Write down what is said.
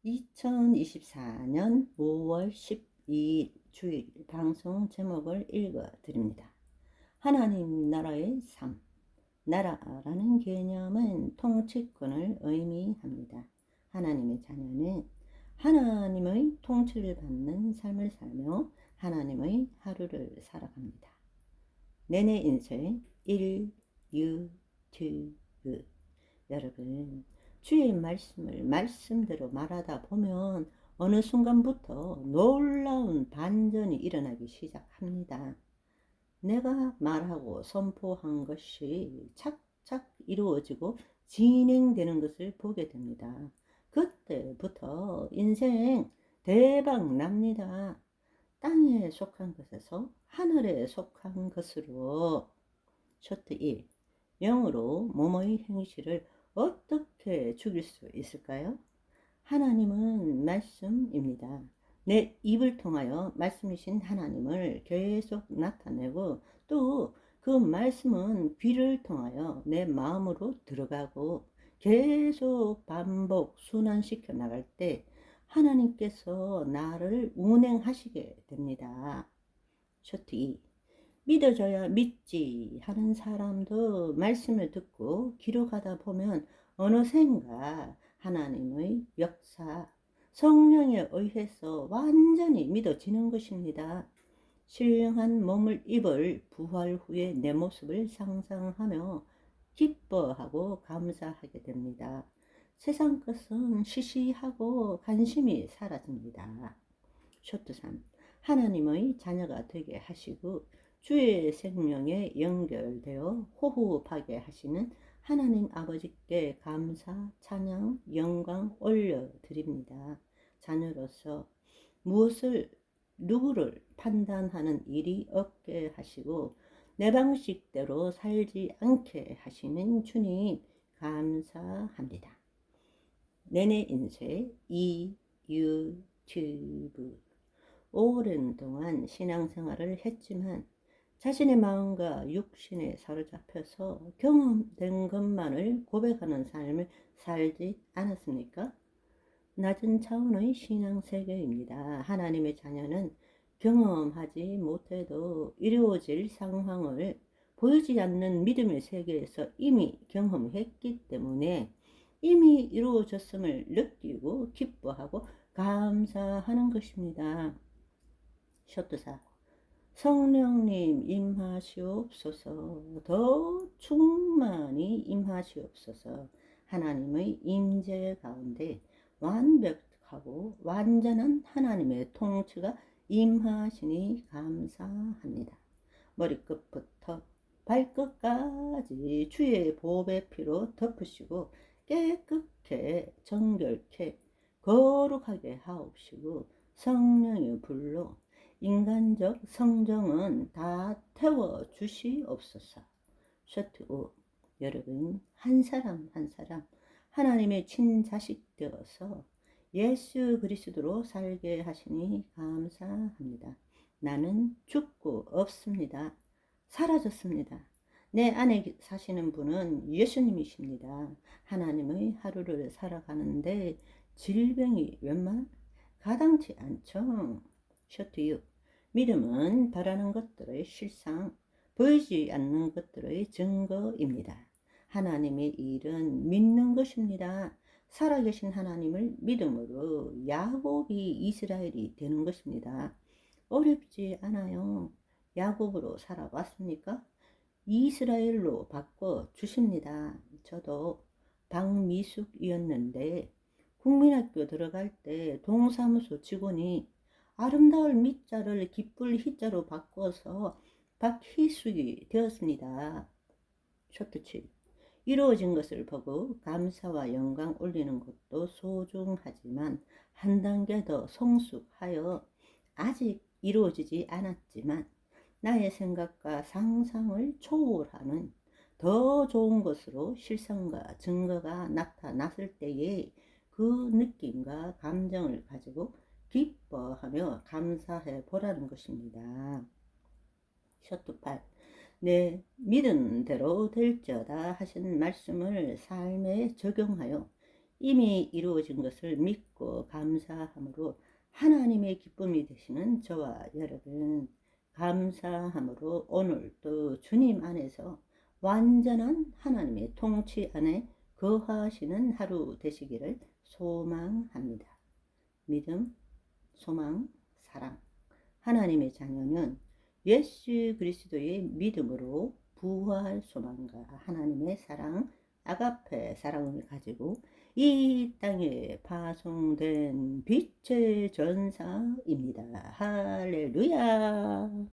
2024년 5월 12일 주일 방송 제목을 읽어 드립니다. 하나님 나라의 삶. 나라라는 개념은 통치권을 의미합니다. 하나님의 자녀는 하나님의 통치를 받는 삶을 살며 하나님의 하루를 살아갑니다. 내내 인생 1 유튜브. 여러분, 주의 말씀을 말씀대로 말하다 보면 어느 순간부터 놀라운 반전이 일어나기 시작합니다. 내가 말하고 선포한 것이 착착 이루어지고 진행되는 것을 보게 됩니다. 그때부터 인생 대박 납니다. 땅에 속한 것에서 하늘에 속한 것으로. 셔트 1. 영으로 몸의 행실을 어떻게 죽일 수 있을까요? 하나님은 말씀입니다. 내 입을 통하여 말씀이신 하나님을 계속 나타내고 또 그 말씀은 귀를 통하여 내 마음으로 들어가고 계속 반복 순환시켜 나갈 때 하나님께서 나를 운행하시게 됩니다. 셔트 2. 믿어줘야 믿지 하는 사람도 말씀을 듣고 기록하다 보면 어느샌가 하나님의 역사, 성령에 의해서 완전히 믿어지는 것입니다. 신령한 몸을 입을 부활 후에 내 모습을 상상하며 기뻐하고 감사하게 됩니다. 세상 것은 시시하고 관심이 사라집니다. 셔트 3. 하나님의 자녀가 되게 하시고 주의 생명에 연결되어 호흡하게 하시는 하나님 아버지께 감사, 찬양, 영광 올려드립니다. 자녀로서 무엇을 누구를 판단하는 일이 없게 하시고 내 방식대로 살지 않게 하시는 주님 감사합니다. 내내 인생 이 유튜브. 오랜 동안 신앙생활을 했지만 자신의 마음과 육신에 사로잡혀서 경험된 것만을 고백하는 삶을 살지 않았습니까? 낮은 차원의 신앙세계입니다. 하나님의 자녀는 경험하지 못해도 이루어질 상황을 보이지 않는 믿음의 세계에서 이미 경험했기 때문에 이미 이루어졌음을 느끼고 기뻐하고 감사하는 것입니다. 셔트 4. 성령님 임하시옵소서. 더 충만히 임하시옵소서. 하나님의 임재 가운데 완벽하고 완전한 하나님의 통치가 임하시니 감사합니다. 머리끝부터 발끝까지 주의 보배 피로 덮으시고 깨끗게 정결케 거룩하게 하옵시고 성령의 불로 인간적 성정은 다 태워주시옵소서. 셔트 5. 여러분 한 사람 한 사람 하나님의 친자식 되어서 예수 그리스도로 살게 하시니 감사합니다. 나는 죽고 없습니다. 사라졌습니다. 내 안에 사시는 분은 예수님이십니다. 하나님의 하루를 살아가는데 질병이 웬만 가당치 않죠. 셔트 6. 믿음은 바라는 것들의 실상, 보이지 않는 것들의 증거입니다. 하나님의 일은 믿는 것입니다. 살아계신 하나님을 믿음으로 야곱이 이스라엘이 되는 것입니다. 어렵지 않아요. 야곱으로 살아왔습니까? 이스라엘로 바꿔 주십니다. 저도 박미숙이었는데 국민학교 들어갈 때 동사무소 직원이 아름다울 미자를 기쁠 희자로 바꿔서 박희숙이 되었습니다. 셔트 7. 이루어진 것을 보고 감사와 영광 올리는 것도 소중하지만 한 단계 더 성숙하여 아직 이루어지지 않았지만 나의 생각과 상상을 초월하는 더 좋은 것으로 실상과 증거가 나타났을 때에 그 느낌과 감정을 가지고 기뻐하며 감사해 보라는 것입니다. 셔트 8. 내 믿은 대로 될지어다 하신 말씀을 삶에 적용하여 이미 이루어진 것을 믿고 감사함으로 하나님의 기쁨이 되시는 저와 여러분, 감사함으로 오늘도 주님 안에서 완전한 하나님의 통치 안에 거하시는 하루 되시기를 소망합니다. 믿음, 소망, 사랑. 하나님의 자녀는 예수 그리스도의 믿음으로 부활 소망과 하나님의 사랑, 아가페 사랑을 가지고 이 땅에 파송된 빛의 전사입니다. 할렐루야.